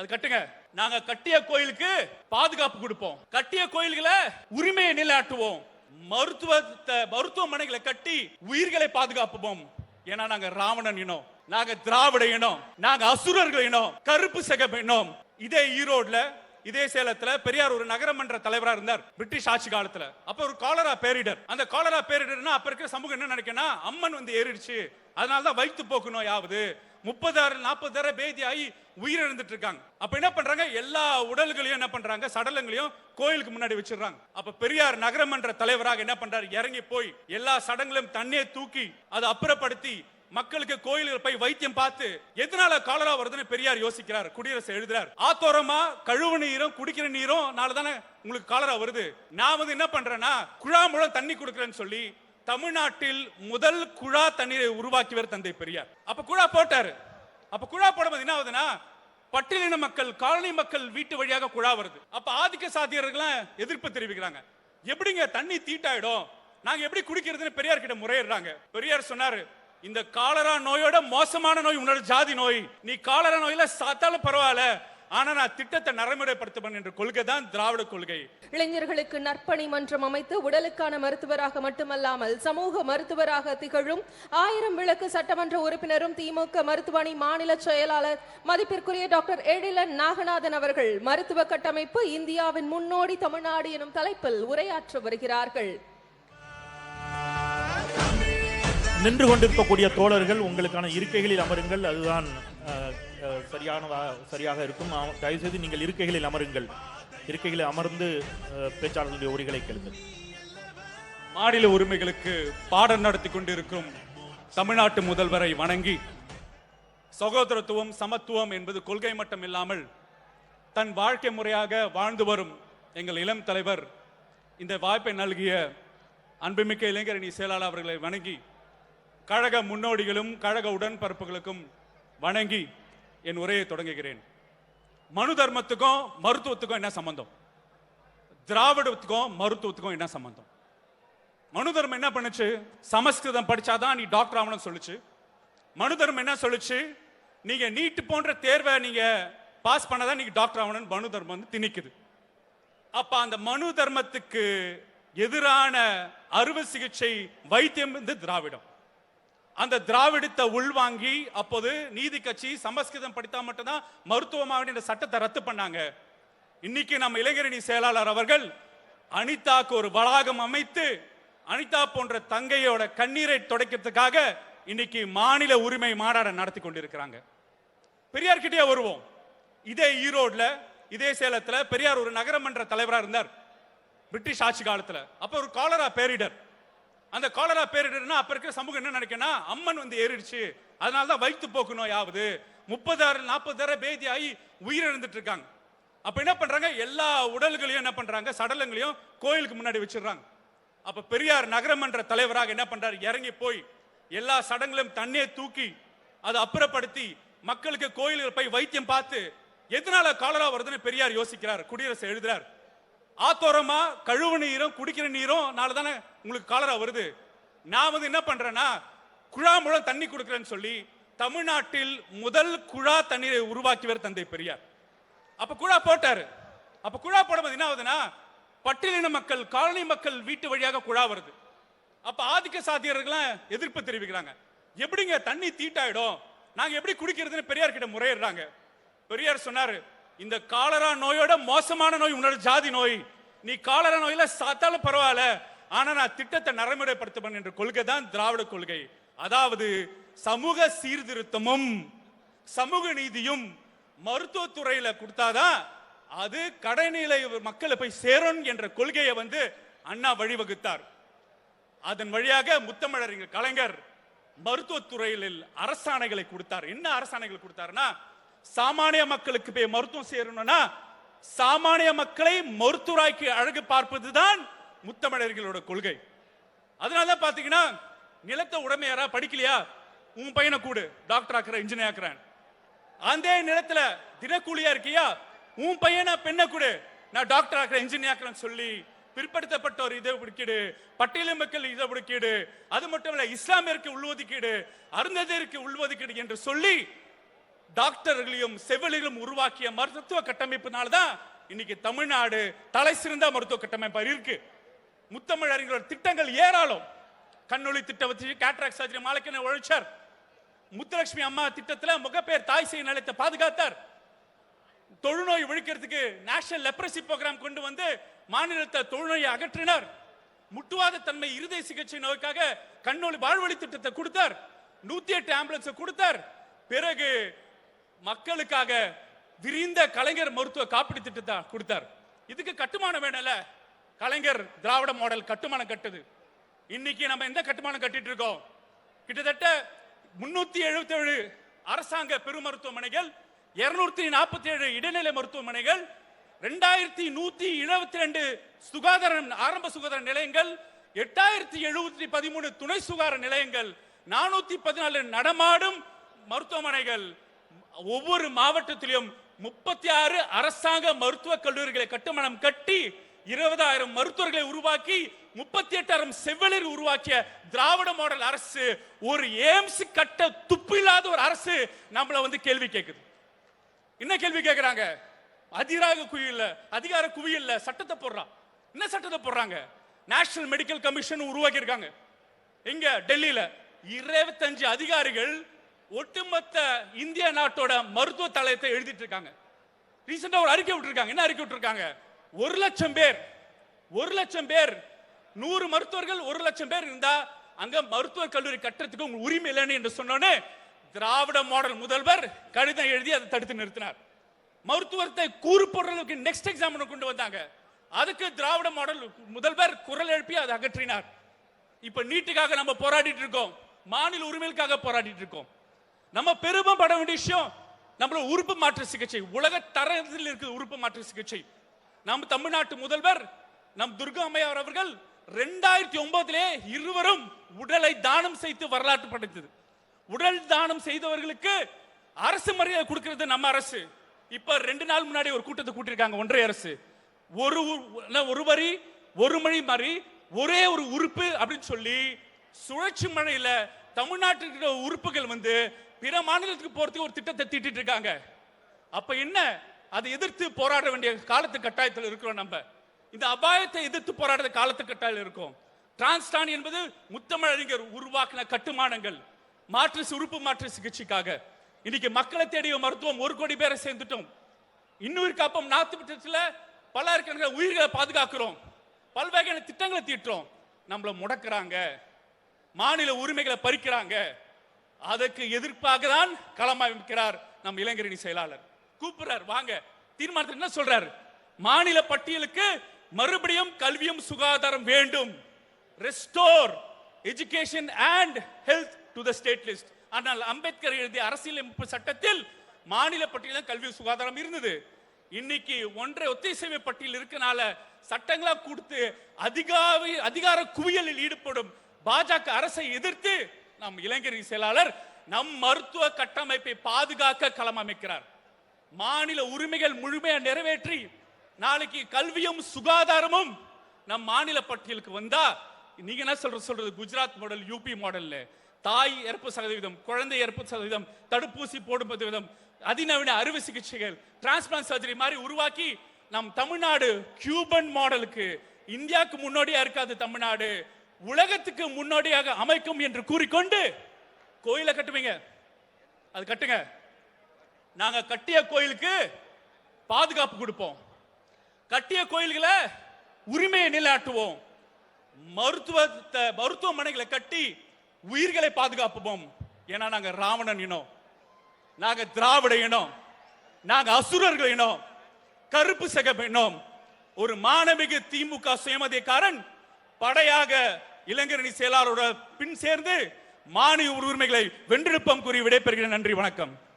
அது கட்டுங்க. நாங்க கட்டிய கோயிலுக்கு பாதுகாப்பு கொடுப்போம், கட்டிய கோயில்களை உரிமையை நிலைநாட்டுவோம், மருத்துவமனைகளை கட்டி உயிர்களை பாதுகாப்போம். ஏன்னா நாங்க ராவணன் இனம், நாங்க திராவிட இனம், நாங்க அசுரர்கள் இனம், கருப்பு சிகப்பு இனம். இதே ஈரோட்ல, இதே சேலத்துல பெரியார் ஒரு நகரமன்ற தலைவரா இருந்தார் பிரிட்டிஷ் ஆட்சி காலத்துல. அப்ப ஒரு காலரா பேரிடர். அந்த காலரா பேரிடர்னா அப்ப இருக்கிற சமூகம் என்ன நினைக்கனா, அம்மன் வந்து ஏறிடுச்சு, அதனாலதான் வயிற்று போக்கு நோயாவது 30,000-40,000 பேதியாகி உயிரிழந்துட்டு இருக்காங்க. அப்ப என்ன பண்றாங்க, எல்லா உடல்களையும் என்ன பண்றாங்க, சடலங்களையும் கோயிலுக்கு முன்னாடி வச்சிடறாங்க. அப்ப பெரியார் நகரமன்ற தலைவராக என்ன பண்றாரு, இறங்கி போய் எல்லா சடங்களையும் தண்ணியை தூக்கி அதை அப்புறப்படுத்தி மக்களுக்கு கோயில்கள் போய் வைத்தியம் பார்த்து எதனால காலரா வருதுன்னு பெரியார் யோசிக்கிறார். குடியரசு எழுதுறார், ஆத்தோரமா கழுவு நீரும் குடிக்கிற நீரும் நாளதானே உங்களுக்கு காலரா வருது. நான் வந்து என்ன பண்றேன்னா குழா மூலம் தண்ணி கொடுக்கறேன்னு சொல்லி தமிழ்நாட்டில் முதல் குழா தண்ணீரை உருவாக்கியவர் தந்தை பெரியார். அப்ப குழா போட்டாரு. அப்ப குழா போடும்போது என்ன ஆகுதுன்னா, பட்டியலின மக்கள், காலனி மக்கள் வீட்டு வழியாக குழா வருது. அப்ப ஆதிக்க சாதியர்கள் எதிர்ப்பு தெரிவிக்கிறாங்க. எப்படிங்க தண்ணி தீட்டாயிடும், நாங்க எப்படி குடிக்கிறதுன்னு பெரியார் கிட்ட முறையிடுறாங்க. பெரியார் சொன்னாரு, இந்த காலரா நோயோட மோசமான நோய் உன்னோட ஜாதி நோய், நீ காலரா நோயில சாத்தாலும் பரவாயில்ல, ஆனா நான் திட்டத்தை நடைமுறைப்படுத்துவேன் என்ற கொள்கை தான் திராவிட கொள்கை. இளைஞர்களுக்கு நற்பணி மன்றம் அமைத்து உடலுக்கான மருத்துவராக மட்டுமல்லாமல் சமூக மருத்துவராக திகழும் 1000 விளக்கு சட்டமன்ற உறுப்பினரும் திமுக மருத்துவமனை மாநில செயலாளர் மதிப்பிற்குரிய டாக்டர் எழிலன் நாகநாதன் அவர்கள் மருத்துவ கட்டமைப்பு இந்தியாவின் முன்னோடி தமிழ்நாடு எனும் தலைப்பில் உரையாற்ற வருகிறார்கள். நின்று கொண்டிருக்கக்கூடிய தோழர்கள் உங்களுக்கான இருக்கைகளில் அமருங்கள், அதுதான் சரியாக இருக்கும். தயவுசெய்து நீங்கள் இருக்கைகளில் அமருங்கள். இருக்கைகளில் அமர்ந்து பேச்சாளர்களுடைய உரைகளை கேளுங்கள். மாநில உரிமைகளுக்கு பாடம் நடத்தி கொண்டிருக்கும் தமிழ்நாட்டு முதல்வரை வணங்கி, சகோதரத்துவம் சமத்துவம் என்பது கொள்கை மட்டும் இல்லாமல் தன் வாழ்க்கை முறையாக வாழ்ந்து வரும் எங்கள் இளம் தலைவர் இந்த வாய்ப்பை நல்கிய அன்புமிக்க இளைஞரணி செயலாளர் அவர்களை வணங்கி, கழக முன்னோடிகளும் கழக உடன்பரப்புகளுக்கும் வணங்கி என் உரையை தொடங்குகிறேன். மனு தர்மத்துக்கும் மருத்துவத்துக்கும் என்ன சம்பந்தம், திராவிடத்துக்கும் மருத்துவத்துக்கும் என்ன சம்பந்தம்? மனு தர்மம் என்ன பண்ணுச்சு, சமஸ்கிருதம் படிச்சாதான் நீ டாக்டர் ஆகணும்னு சொல்லுச்சு. மனு தர்மம் என்ன சொல்லுச்சு, நீங்க நீட் போன்ற தேர்வை நீங்க பாஸ் பண்ணாதான் நீங்க டாக்டர் ஆகணும்னு மனு தர்மம் வந்து திணிக்குது. அப்ப அந்த மனு தர்மத்துக்கு எதிரான அறுவை சிகிச்சை வைத்தியம் வந்து திராவிடம். அந்த திராவிடத்தை உள்வாங்கி அப்போது நீதி கட்சி சமஸ்கிருதம் படித்தா மட்டும்தான் மருத்துவமாக என்ற சட்டத்தை ரத்து பண்ணாங்க. இன்னைக்கு நம்ம இளைஞரணி செயலாளர் அவர்கள் அனிதாக்கு ஒரு வளாகம் அமைத்து அனிதா போன்ற தங்கையோட கண்ணீரை துடைக்கிறதுக்காக இன்னைக்கு மாநில உரிமை மாநாடு நடத்தி கொண்டிருக்கிறாங்க. பெரியார் கிட்டே வருவோம். இதே ஈரோட்ல, இதே சேலத்துல பெரியார் ஒரு நகரமன்ற தலைவரா இருந்தார் பிரிட்டிஷ் ஆட்சி காலத்துல. அப்ப ஒரு காலரா பேரிடர். அந்த காலரா பேரிடர்னா அப்ப இருக்கிற சமூகம் என்ன நினைக்கனா, அம்மன் வந்து ஏறிடுச்சு, அதனாலதான் வயிற்று போக்கு நோயாவது 30,000-40,000 பேதியாகி உயிரிழந்துட்டு இருக்காங்க. அப்ப என்ன பண்றாங்க, எல்லா உடல்களையும் என்ன பண்றாங்க, சடலங்களையும் கோயிலுக்கு முன்னாடி வச்சிடறாங்க. அப்ப பெரியார் நகரமன்ற தலைவராக என்ன பண்றாரு, இறங்கி போய் எல்லா சடங்குகளையும் தண்ணியை தூக்கி அதை அப்புறப்படுத்தி மக்களுக்கு கோயில்கள் போய் வைத்தியம் பார்த்து எதனால காலரா வருதுன்னு பெரியார் யோசிக்கிறார். குடியரசு எழுதுறார், ஆத்தோரமா கழுவு நீரும் குடிக்கிற நீரும் நாளதானே உங்களுக்கு காலரா வருது. நான் வந்து என்ன பண்றேன்னா குழா மூலம் தண்ணி கொடுக்கறேன்னு சொல்லி தமிழ்நாட்டில் முதல் குழா தண்ணீரை உருவாக்கியவர் தந்தை பெரியார். அப்ப குழா போட்டாரு. அப்ப குழா போடும்போது என்ன ஆகுதுன்னா, பட்டியலின மக்கள், காலனி மக்கள் வீட்டு வழியாக குழா வருது. அப்ப ஆதிக்க சாதியர்கள் எதிர்ப்பு தெரிவிக்கிறாங்க. எப்படிங்க தண்ணி தீட்டாயிடும், நாங்க எப்படி குடிக்கிறதுன்னு பெரியார் கிட்ட முறையிடுறாங்க. பெரியார் சொன்னாரு, இந்த காலரா நோயோட மோசமான நோய் உன்னோட ஜாதி நோய், நீ காலரா நோயில சாத்தாலும் பரவாயில்ல, ஆனா நான் திட்டத்தை நடைமுறைப்படுத்துவேன் என்ற கொள்கை தான் திராவிட கொள்கை. அதாவது சமூக சீர்திருத்தமும் சமூக நீதியும் மருத்துவத்துறையில கொடுத்தாதான் அது கடைநிலை மக்களை போய் சேரும் என்ற கொள்கையை வந்து அண்ணா வழிவகுத்தார். அதன் வழியாக முத்தமிழறிஞர் கலைஞர் மருத்துவத்துறையில் அரசாணைகளை கொடுத்தார். என்ன அரசாணைகள் கொடுத்தாருன்னா, சாமானிய மக்களுக்கு போய் மருத்துவம் சேரணும்னா சாமானிய மக்களை மருத்துவராய்க்கு அழகு பார்ப்பதுதான் முத்தமிழர்களோட கொள்கை. அதனாலதான் பாத்தீங்கன்னா, நிலத்தை உடமையாரா படிக்கலையா, உன் பையனை கூடு டாக்டர் ஆக்குற இன்ஜினியர் ஆக்குறேன். அந்த நிலத்துல தினக்கூலியா இருக்கியா, உன் பையனை பெண்ணை கூடு நான் டாக்டர் ஆக்குற இன்ஜினியர் ஆக்குறேன்னு சொல்லி பிற்படுத்தப்பட்டோர் இதை ஒதுக்கீடு, பட்டியலின மக்கள் இதை ஒதுக்கீடு, அது மட்டும் இல்ல இஸ்லாமியருக்கு உள்ஒதுக்கீடு, அருந்ததியருக்கு உள்ஒதுக்கீடு என்று சொல்லி டாக்டர்களையும் செவிலியர்களும் உருவாக்கிய மருத்துவ கட்டமைப்பினால்தான் இன்னைக்கு தமிழ்நாடு தலை சிறந்த மருத்துவ கட்டமைப்பு இருக்கு. முத்தமிழ் அறிஞர் திட்டங்கள் ஏராளம். கண்ணொளி திட்டம் வச்சு கேட்ராக்ட் சர்ஜரி மாலைக்கு உழைச்சார். முத்துலட்சுமி அம்மா திட்டத்தில் முகப்பேர் தாய் சேய் நலத்தை பாதுகாத்தார். தொழுநோய் ஒழிக்கிறதுக்கு நேஷனல் லெப்ரசி ப்ரோக்ராம் கொண்டு வந்து மாநிலத்தை தொழுநோயை அகற்றினார். முட்டுவாத தன்மை இருதய சிகிச்சை நோய்க்காக கண்ணொளி வாழ்வழி திட்டத்தை கொடுத்தார். 108 ஆம்புலன்ஸ் கொடுத்தார். பிறகு மக்களுக்காக விரிந்த கலைஞர் மருத்துவ காப்பீடு திட்டத்தை கொடுத்தார். இதுக்கு கட்டுமானம் வேணல. கலைஞர் திராவிட மாடல் கட்டுமானம் கட்டுது. இன்னைக்கு நம்ம எந்த கட்டுமானம் கட்டிட்டு இருக்கோம்? கிட்டத்தட்ட 377 அரசாங்க பெரு மருத்துவமனைகள், 247 இடைநிலை மருத்துவமனைகள், 2172 ஆரம்ப சுகாதார நிலையங்கள், 8013 துணை சுகாதார நிலையங்கள், 414 நடமாடும் மருத்துவமனைகள், ஒவ்வொரு மாவட்டத்திலும் 36 அரசாங்க மருத்துவக் கல்லூரிகளை கட்டுமானம் கட்டி 20,000 மருத்துவர்களை உருவாக்கி 38,000 செவிலியர் உருவாக்கிய திராவிட மாடல் அரசு ஒரு எய்ம்ஸ் கட்ட துப்பில்லாத ஒரு அரசு நம்மள வந்து கேள்வி கேட்குது. என்ன கேள்வி கேட்கிறாங்க? அதிகார குவியல்ல சட்டத்தை போடுறான். என்ன சட்டத்தை போடுறாங்க? நேஷனல் மெடிக்கல் கமிஷன் உருவாக்கி இருக்காங்க. எங்க? டெல்லியில 25 அதிகாரிகள் ஒட்டுமொத்த இந்திய நாட்டோட மருத்துவ தளத்தை எழுதிட்டு இருக்காங்க. ரீசெண்டா ஒரு அறிக்கை விட்டுருக்காங்க. என்ன அறிக்கை விட்டுருக்காங்க? 1,00,000 பேர் 100 மருத்துவர்கள் 1,00,000 பேர் இருந்தா அங்க மருத்துவக் கல்லூரி கட்டுறதுக்கு உங்களுக்கு உரிமை இல்லைன்னு என்று சொன்னோன்னே திராவிட மாடல் முதல்வர் கடிதம் எழுதி அதை தடுத்து நிறுத்தினார். மருத்துவத்தை கூறு போடுறதுக்கு நெக்ஸ்ட் எக்ஸாம் கொண்டு வந்தாங்க. அதுக்கு திராவிட மாடல் முதல்வர் குரல் எழுப்பி அதை அகற்றினார். இப்ப நீட்டுக்காக நம்ம போராடிட்டு இருக்கோம். மாநில உரிமைகளுக்காக போராடிட்டு இருக்கோம். நம்ம பெருமைப்பட வேண்டிய விஷயம் நம்மளோட உறுப்பு மாற்று சிகிச்சை உலக தரத்தில் இருக்குது. உறுப்பு மாற்று சிகிச்சை நம் தமிழ்நாட்டு முதல்வர் நம் துர்கா அம்மையார் அவர்கள் 2009 இருவரும் உடலை தானம் செய்து வரலாற்று படைத்தது. உடல் தானம் செய்தவர்களுக்கு அரசு மரியாதை கொடுக்கிறது நம்ம அரசு. இப்ப 2 நாள் முன்னாடி ஒரு கூட்டத்தை கூட்டிருக்காங்க ஒன்றிய அரசு. ஒரு வரி ஒரு மொழி மாதிரி ஒரே ஒரு உறுப்பு அப்படின்னு சொல்லி சுழற்சி மழையில தமிழ்நாட்டுக்கு உறுப்புகள் வந்து பிற மாநிலத்துக்கு போறதுக்கு ஒரு திட்டத்தை தீட்டிட்டு இருக்காங்க. அப்ப என்ன? அதை எதிர்த்து போராட வேண்டிய காலத்து கட்டாயத்தில் இருக்கிறோம். நம்ம இந்த அபாயத்தை எதிர்த்து போராடுற காலத்து கட்டாயத்தில் இருக்கோம். டிரான்ஸ்டான் என்பது முத்தமிழறிஞர் உருவாக்கின கட்டுமானங்கள் உறுப்பு மாற்று சிகிச்சைக்காக. இன்னைக்கு மக்களை தேடிய மருத்துவம் 1 கோடி பேரை சேர்ந்துட்டோம். இன்னொரு காப்பம் நாத்து திட்டத்தில் பல உயிர்களை பாதுகாக்கிறோம். பல்வகையான திட்டங்களை தீட்டுறோம். நம்மள முடக்கிறாங்க. மாநில உரிமைகளை பறிக்கிறாங்க. அதற்கு எதிர்ப்பாக தான் களமாக்கிறார் நம் இளைஞரணி செயலாளர். கூப்பிடுறார், வாங்க தீர்மானத்தில் என்ன சொல்றாரு? மாநில பட்டியலுக்கு மறுபடியும் கல்வியும் சுகாதாரம் வேண்டும். Restore education and health to the state list. ஆனால் அம்பேத்கர் எழுதிய அரசியலமைப்பு சட்டத்தில் மாநில பட்டியலில் கல்வி சுகாதாரம் இருந்தது. இன்னைக்கு ஒத்திசைவு பட்டியல் இருக்கனால சட்டங்களா கொடுத்து அதிகார குவியலில் ஈடுபடும் பாஜக அரசை எதிர்த்து நம் இளைஞரணி செயலாளர் நம் மருத்துவ கட்டமைப்பை பாதுகாக்க களம் அமைக்கிறார். மாநில உரிமைகள் முழுமையா நிறைவேற்றி நாளைக்கு கல்வியும் சுகாதாரமும் நம் மாநில பட்டியலுக்கு வந்தா நீங்க என்ன சொல்றது? குஜராத் மாடல், யூபி மாடல்ல தாய் இறப்பு சதவீதம், குழந்தை இறப்பு சதவீதம், தடுப்பூசி போடும் சதவீதம், அதிநவீன அறுவை சிகிச்சைகள், டிரான்ஸ்பிளான்ட் சர்ஜரி மாதிரி உருவாக்கி நம் தமிழ்நாடு கியூபன் மாடலுக்கு இந்தியாவுக்கு முன்னோடியா இருக்காது. தமிழ்நாடு உலகத்துக்கு முன்னோடியாக அமைக்கும் என்று கூறிக்கொண்டு கோயிலை கட்டுவீங்க, அது கட்டுங்க. நாங்க கட்டிய கோயிலுக்கு பாதுகாப்பு கொடுப்போம். கட்டிய கோயில்களை உரிமையை நிலைநாட்டுவோம். மருத்துவமனைகளை கட்டி உயிர்களை பாதுகாப்போம். ஏன்னா நாங்க ராவணன் இனம், நாங்க திராவிட இனம், நாங்க அசுரர்கள் இனம், கருப்பு சகப்பு இனம். ஒரு மானமிகு திமுக சுயமதிகாரன் படையாக இளைஞரணி செயலாளரோட பின் சேர்ந்து மாநில உரிமைகளை வென்றெடுப்போம் கூறி விடைபெறுகிறேன். நன்றி, வணக்கம்.